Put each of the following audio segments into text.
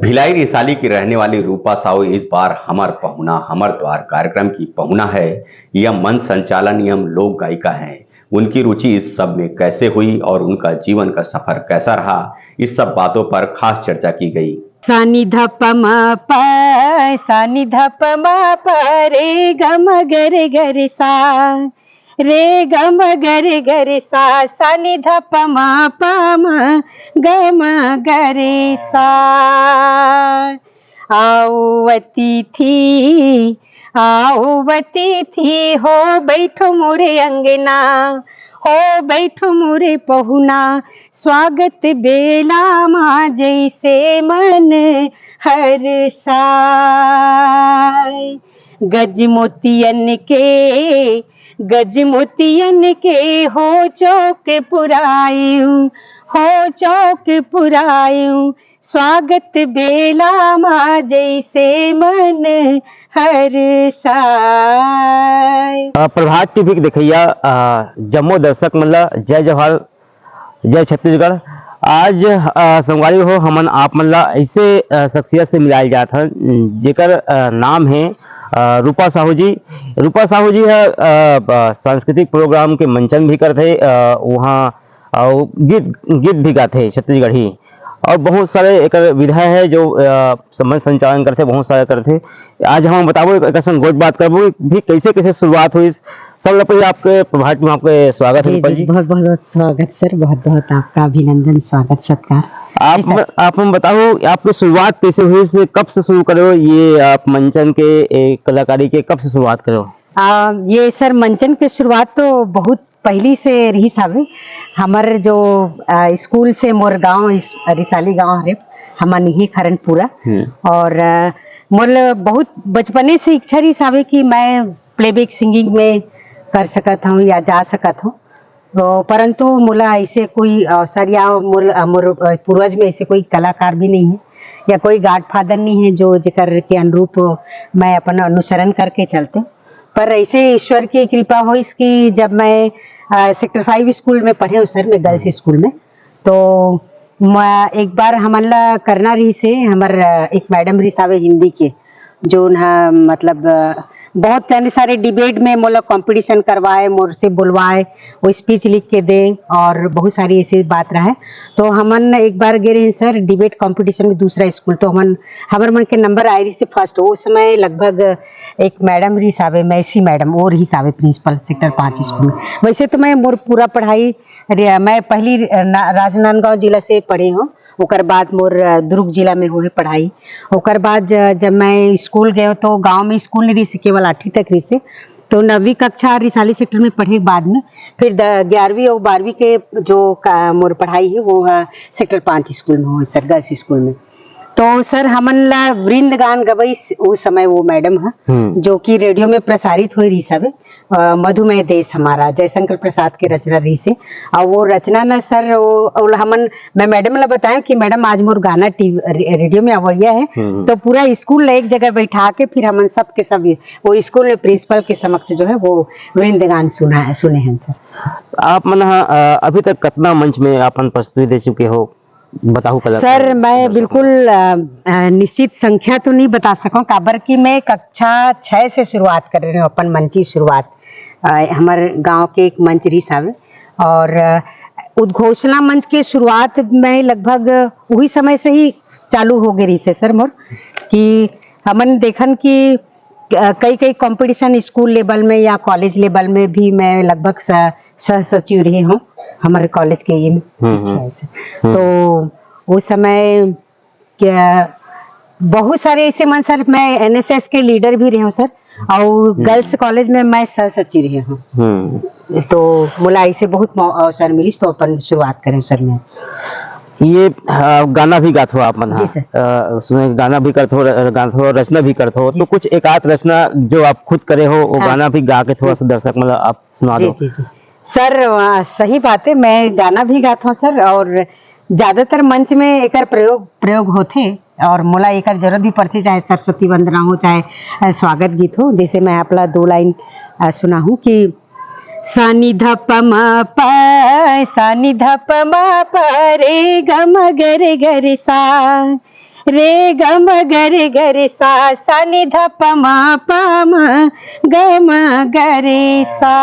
भिलाई रिसाली की रहने वाली रूपा साहू इस बार हमर पहुना हमर द्वार कार्यक्रम की पहुना है। यह मंच संचालन एवं लोक गायिका हैं। उनकी रुचि इस सब में कैसे हुई और उनका जीवन का सफर कैसा रहा, इस सब बातों पर खास चर्चा की गई। सानी धप म प सानी धप म प रे गम गर गर सा रे गम गर गर सा सानी धप म प म गम गर सा। आओ अतिथि हो बैठो मोरे अंगना, हो बैठो मोरे पहुना, स्वागत बेला माँ जैसे मन हर्षाय। गज मोतियन के हो चौक पुरायूं, हो चौक पुरायूं, स्वागत बेला माँ जैसे मन हर्षाय। प्रभात टीवी के देखिया जम्मू दर्शक मतलब जय जवाहर जय छत्तीसगढ़। आज संगवारी हो हमन आप मतलब ऐसे शख्सियत से मिलाया गया था जेकर नाम है रूपा साहू जी। रूपा साहू जी है सांस्कृतिक प्रोग्राम के मंचन भी करते, वहाँ गीत भी गाते छत्तीसगढ़ी, और बहुत सारे एक विधा है जो समझ संचालन करते, बहुत सारे करते। आज हम बताबो एक ऐसा गोट बात करबो भी कैसे कैसे शुरुआत हुई। सब पहले आपके प्रभात में आपके स्वागत है। जी, बहुत बहुत स्वागत सर, बहुत बहुत आपका अभिनंदन, स्वागत सत्कार। आप हम बताओ आपकी शुरुआत कैसे हुई, से कब से शुरू करो ये आप मंचन के कलाकारी के, कब से शुरुआत करो? ये सर मंचन की शुरुआत तो बहुत पहली से रही साहब। हमारे जो स्कूल से मोर गाँव रिसाली गाँव है, हमन ही खरनपुरा, और मोर बहुत बचपने से इच्छा रही साहब कि मैं प्लेबैक सिंगिंग में कर सकत हूँ या जा सकत हूँ, तो परंतु मोला ऐसे कोई अवसर या मोर पूर्वज में ऐसे कोई कलाकार भी नहीं है या कोई गॉड फादर नहीं है जो जेकर के अनुरूप मैं अपना अनुसरण करके चलते। पर ऐसे ईश्वर की कृपा हुई कि जब मैं सेक्टर 5 स्कूल में पढ़े हूँ सर, मैं गर्ल्स स्कूल में, तो मैं एक बार हमला करना रही से हमार एक मैडम रही साहब हिंदी के, जो ना मतलब बहुत सारे डिबेट में मोला कंपटीशन करवाए, मोर से बुलवाए, वो स्पीच लिख के दे, और बहुत सारी ऐसी बात रहा है। तो हमन एक बार गए रहे सर डिबेट कंपटीशन में दूसरा स्कूल, तो हमारे मन के नंबर आए रही से फर्स्ट। उस समय लगभग एक मैडम रही साहब मैसी मैडम, और ही साहब प्रिंसिपल सेक्टर 5 स्कूल में। वैसे तो मैं मोर पूरा पढ़ाई मैं पहली राजनांदगांव जिला से पढ़ी हूँ, ओकर बाद मोर दुर्ग जिला में हुए पढ़ाई। ओकर बाद जब मैं स्कूल गए तो गांव में स्कूल नहीं रही, केवल 8वीं तक रही से, तो 9वीं कक्षा रिसाली सेक्टर में पढ़े बाद में फिर 11वीं और 12वीं के जो मोर पढ़ाई है वो सेक्टर 5 स्कूल में हुई सर, गर्ल्स स्कूल में। तो सर हमन ला वृंद गान गवई उस समय वो मैडम है जो कि रेडियो में प्रसारित हुई रही सब, मधुमेह देश हमारा जयशंकर प्रसाद के रचना रही से। और वो रचना ना सर वो हमन मैं मैडम ला बताया कि मैडम आज मोर गाना रेडियो में अवैया है, तो पूरा स्कूल एक जगह बैठा के फिर हमन सब के सब वो स्कूल में प्रिंसिपल के समक्ष जो है वो वृंद गान सुने हैं सर। आप मन अभी तक कितना मंच में अपन प्रस्तुति दे चुके हो, बताओ सर? मैं बिल्कुल निश्चित संख्या तो नहीं बता सकूं, काबर की मैं कक्षा 6 से शुरुआत कर रही हूँ अपन मंची शुरुआत। हमारे गांव के एक मंच रही साहब, और उद्घोषणा मंच के शुरुआत में लगभग वही समय से ही चालू हो गई रही से सर मोर, कि हमन देखन कि कई कंपटीशन स्कूल लेवल में या कॉलेज लेवल में भी मैं लगभग सह सचिव रही हूँ हमारे कॉलेज के ये से। तो उस समय क्या बहुत सारे ऐसे मन सर, मैं एनएसएस के लीडर भी रही हूँ सर, और गर्ल्स कॉलेज में मैं सह सचिव रही हूँ। तो मुला ऐसे बहुत अवसर मिली, तो अपन शुरुआत करें सर। मैं ये गाना भी गाते हो आप मन, उसमें गाना भी करते हो, रचना भी करते हो, तो कुछ एक आध रचना जो आप खुद करे हो वो गाना भी गा के थोड़ा सा दर्शक मतलब आप सुना दो। जी सर, सही बात है, मैं गाना भी गाता हूँ सर, और ज्यादातर मंच में एक प्रयोग होते, और मोला एक जरूरत भी पड़ती, चाहे सरस्वती वंदना हो चाहे स्वागत गीत हो। जैसे मैं अपना 2 लाइन सुना हूँ कि सानी धप म प रे ग म गर गर सा रे गम गर गर सा सा नि ध प म प म ग म ग रे सा।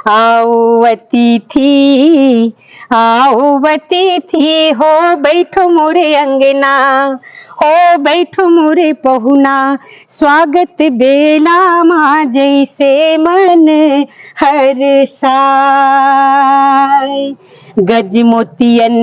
आओ अतिथि हो बैठो मोरे अंगना, हो बैठो मोरे पहुना, स्वागत बेला माँ जैसे मन हर्षाय। गज मोतियन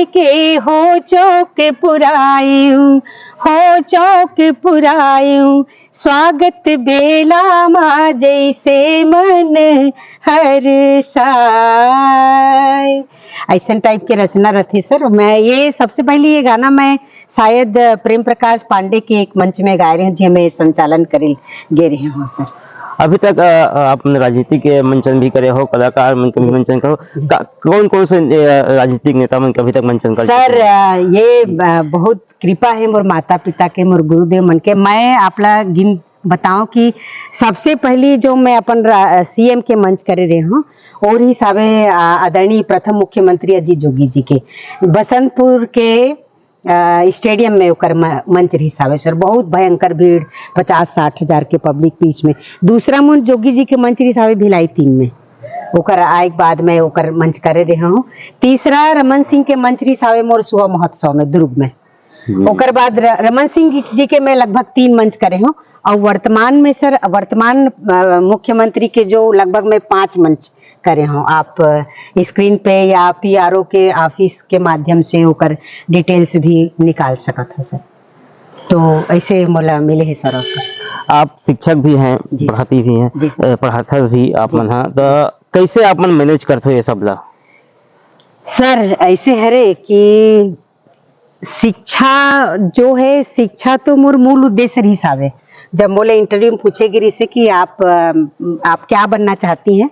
के हो चौक पुरायूं, हो चौक पुरायूं, स्वागत बेला माँ जैसे मन हर्षाय। ऐसा टाइप के रचना रथे सर। मैं ये सबसे पहले ये गाना मैं शायद प्रेम प्रकाश पांडे के एक मंच में गा रहे हैं, जो मैं संचालन करे गे रहे हूँ सर। अभी तक आपने राजनीति के मंचन भी करे हो, कलाकार मंच भी मंचन करो, कौन कौन से राजनीतिक नेता मन अभी तक मंचन कर सर? ये बहुत कृपा है मोर माता पिता के, मोर गुरुदेव मन के। मैं आपला गिन बताऊं कि सबसे पहली जो मैं अपन सीएम के मंच करे रहे हूँ और ही सावे आदरणीय प्रथम मुख्यमंत्री अजीत जोगी जी के बसंतपुर के स्टेडियम में ओकर मंच रही सावे सर। बहुत भयंकर भीड़, 50-60 हजार के पब्लिक बीच में। दूसरा मुन जोगी जी के मंच रही सावे भिलाई 3 में, ओकर आए बाद में ओकर मंच करे रहे हूँ। तीसरा रमन सिंह के मंच रही सावे मोर सुहा महोत्सव में दुर्ग में। ओकर बाद रमन सिंह जी के मैं लगभग 3 मंच करे हूँ। और वर्तमान में सर, वर्तमान मुख्यमंत्री के जो लगभग मैं 5 मंच करे हूँ। आप स्क्रीन पे या पीआरओ के ऑफिस के माध्यम से होकर डिटेल्स भी निकाल सकत हो सर। तो ऐसे मोला मिले है सर अवसर। आप शिक्षक भी हैं, पढ़ाती भी हैं, पढ़ाथस भी आप मन, तो कैसे आप मन मैनेज करते हो ये सब ला? सर ऐसे हरे कि शिक्षा जो है, शिक्षा तो मोर मूल उद्देश्य रही सावे। जब मोले इंटरव्यू में पूछे गिरी से कि आप क्या बनना चाहती हैं,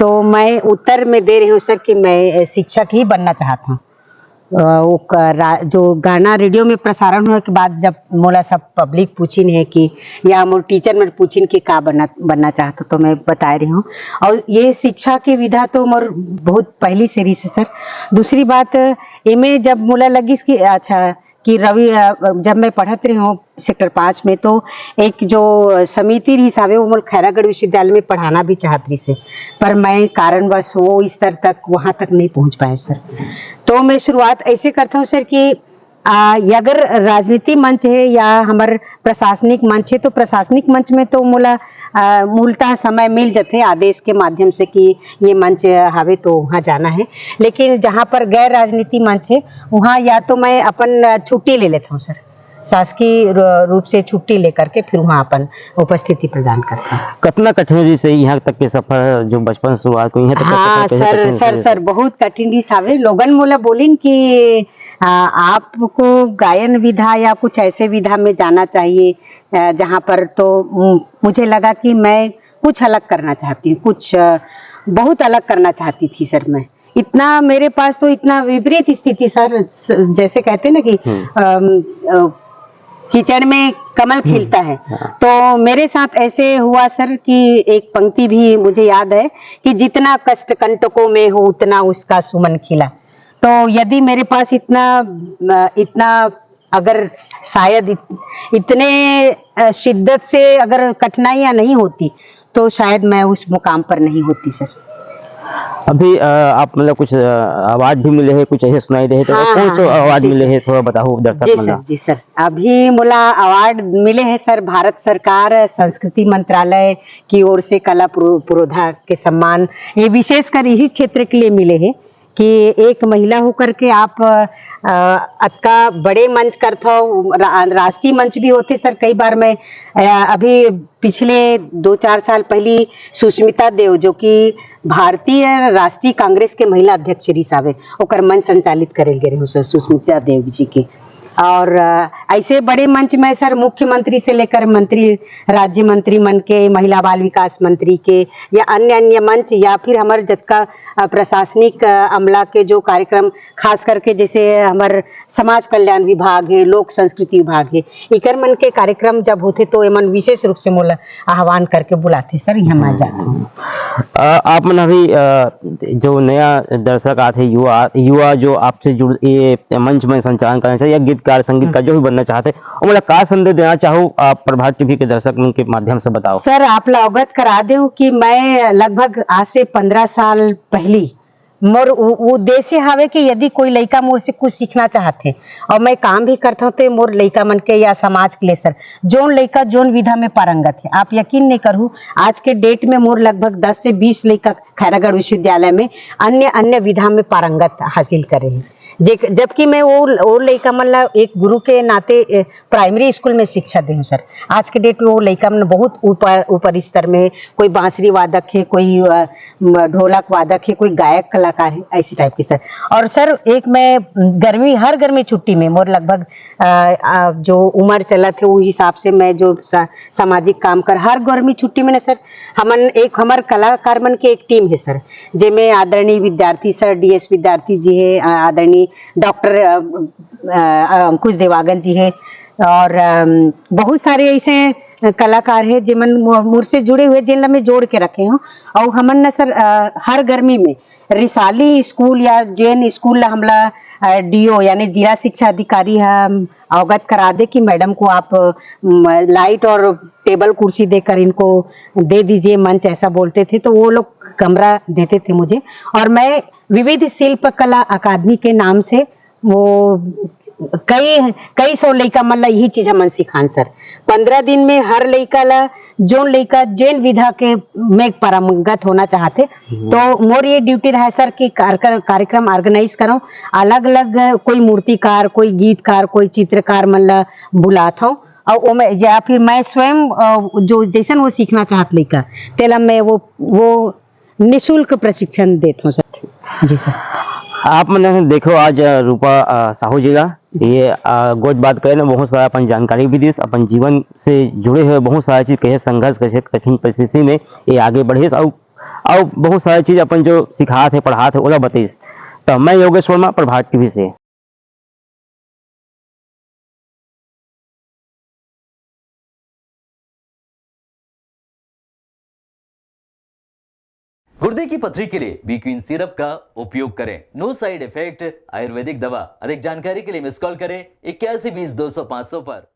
तो मैं उत्तर में दे रही हूँ सर कि मैं शिक्षक ही बनना चाहता हूँ। जो गाना रेडियो में प्रसारण होने के बाद जब मोला सब पब्लिक पूछिन है कि या मोर टीचर में पूछिन कि का बनना चाहता, तो मैं बता रही हूँ। और ये शिक्षा की विधा तो मोर बहुत पहली से रही से सर। दूसरी बात इमें जब मोला लगी कि अच्छा कि रवि, जब मैं पढ़त रही हूँ सेक्टर 5 में, तो एक जो समिति रही सावे वो मोर खैरागढ़ विश्वविद्यालय में पढ़ाना भी चाहत रही से, पर मैं कारणवश वो स्तर तक वहां तक नहीं पहुंच पाए सर। तो मैं शुरुआत ऐसे करता हूँ सर कि अगर राजनीति मंच है या हमार प्रशासनिक मंच है, तो प्रशासनिक मंच में तो मोला मूलतः समय मिल जाते आदेश के माध्यम से कि ये मंच हावे तो वहाँ जाना है। लेकिन जहाँ पर गैर राजनीति मंच है वहाँ या तो मैं अपन छुट्टी ले लेता हूँ सर, शासकीय रूप से छुट्टी लेकर के फिर वहाँ अपन उपस्थिति प्रदान करता हूँ। कितना कठिन से यहाँ तक के सफर जो बचपन शुरुआत को यहाँ तक? हाँ सर बहुत कठिन सावे। लोगन मोला बोलिन कि आपको गायन विधा या कुछ ऐसे विधा में जाना चाहिए जहाँ पर, तो मुझे लगा कि मैं कुछ अलग करना चाहती हूँ, कुछ बहुत अलग करना चाहती थी सर। मैं इतना, मेरे पास तो इतना विपरीत स्थिति सर, जैसे कहते हैं ना कि कीचड़ में कमल खिलता है, तो मेरे साथ ऐसे हुआ सर कि एक पंक्ति भी मुझे याद है कि जितना कष्ट कंटकों में हो उतना उसका सुमन खिला। तो यदि मेरे पास इतना अगर शायद इतने शिद्दत से अगर कठिनाइयां नहीं होती तो शायद मैं उस मुकाम पर नहीं होती सर। अभी आप मतलब कुछ अवार्ड भी मिले हैं, कुछ ऐसे सुनाई दे, तो कौन से अवार्ड मिले हैं थोड़ा बताओ दर्शक। जी सर, अभी मोला अवार्ड मिले हैं सर भारत सरकार संस्कृति मंत्रालय की ओर से कला पुरोधा के सम्मान। ये विशेषकर इसी क्षेत्र के लिए मिले हैं कि एक महिला होकर के आप अतका बड़े मंच करते हो, राष्ट्रीय मंच भी होते सर। कई बार मैं अभी पिछले 2-4 साल पहले सुष्मिता देव जो कि भारतीय राष्ट्रीय कांग्रेस के महिला अध्यक्ष रही सावे, ओकर मंच संचालित करे गए रहे सर सुष्मिता देव जी के। और ऐसे बड़े मंच में सर मुख्यमंत्री से लेकर मंत्री, राज्य मंत्री मन के, महिला बाल विकास मंत्री के, या अन्य अन्य मंच, या फिर हमारे जतका प्रशासनिक अमला के जो कार्यक्रम, खास करके जैसे हमारे समाज कल्याण विभाग है, लोक संस्कृति विभाग है, इकर मन के कार्यक्रम जब होते तो एमन विशेष रूप से मोला आह्वान करके बुलाते सर, यहाँ मैं जाता। आप मन अभी जो नया दर्शक आते, युवा जो आपसे जुड़ ये मंच में संचालन करना चाहिए, या गीतकार संगीतकार जो भी बनना चाहते, और मतलब का संदेश देना चाहूँ आप प्रभात टीवी के दर्शक के माध्यम से बताओ। सर आप ला अवगत करा दो कि मैं लगभग आज से 15 साल पहली मोर उद्देश्य हावे कि यदि कोई लड़का मोर से कुछ सीखना चाहते और मैं काम भी करता हूँ तो मोर लड़का मन के या समाज के लिए सर जोन लड़का जोन विधा में पारंगत है, आप यकीन नहीं करूँ आज के डेट में मोर लगभग 10 से 20 लड़का खैरागढ़ विश्वविद्यालय में अन्य अन्य विधा में पारंगत हासिल करे हैं, जबकि मैं वो लड़का मतलब एक गुरु के नाते प्राइमरी स्कूल में शिक्षा दे हूँ सर। आज के डेट में वो लड़का मतलब बहुत ऊपर स्तर में, कोई बांसुरी वादक है, कोई ढोलक वादक है, कोई गायक कलाकार है, ऐसी टाइप की सर। और सर एक मैं हर गर्मी छुट्टी में मोर लगभग जो उम्र चला थे वो हिसाब से मैं जो सामाजिक काम कर हर गर्मी छुट्टी में ना सर हमार कलाकार मन के एक टीम है सर, जिसमें आदरणीय विद्यार्थी सर DS विद्यार्थी जी है, आदरणीय डॉक्टर अंकुश देवागन जी है, और बहुत सारे ऐसे कलाकार है जिमन मुझ से जुड़े हुए जिन में जोड़ के रखे हूँ। और हमन न सर हर गर्मी में रिसाली स्कूल या जैन स्कूल हमला DO यानी जिला शिक्षा अधिकारी हम अवगत करा दे कि मैडम को आप लाइट और टेबल कुर्सी देकर इनको दे दीजिए मंच, ऐसा बोलते थे तो वो लोग कमरा देते थे मुझे, और मैं विविध शिल्प कला अकादमी के नाम से वो कई सौ लड़का मतलब यही चीज हमन सिखान सर। 15 दिन में हर लड़का ला जो लड़का जैन विधा के में पारंगत होना चाहते तो मोर ये ड्यूटी रहा सर कि कार्यक्रम ऑर्गेनाइज करो, अलग अलग कोई मूर्तिकार, कोई गीतकार, कोई चित्रकार मतलब बुलाता हूँ, और या फिर मैं स्वयं जो जैसन वो सीखना चाहत लड़का तेला मैं वो निःशुल्क प्रशिक्षण देता हूँ सर। जी सर। आप मैंने देखो आज रूपा साहू जी का ये गोज बात करें ना, बहुत सारा अपन जानकारी भी दी, अपन जीवन से जुड़े हुए बहुत सारी चीज कैसे संघर्ष, कैसे कठिन परिस्थिति में ये आगे बढ़े, और बहुत सारी चीज अपन जो सिखा थे पढ़ा थे ओला बतेस। तो मैं योगेश वर्मा, प्रभात टीवी से। गुर्दे की पथरी के लिए बी क्वीन सिरप का उपयोग करें, नो साइड इफेक्ट, आयुर्वेदिक दवा। अधिक जानकारी के लिए मिस कॉल करें 81 20 200 500 पर।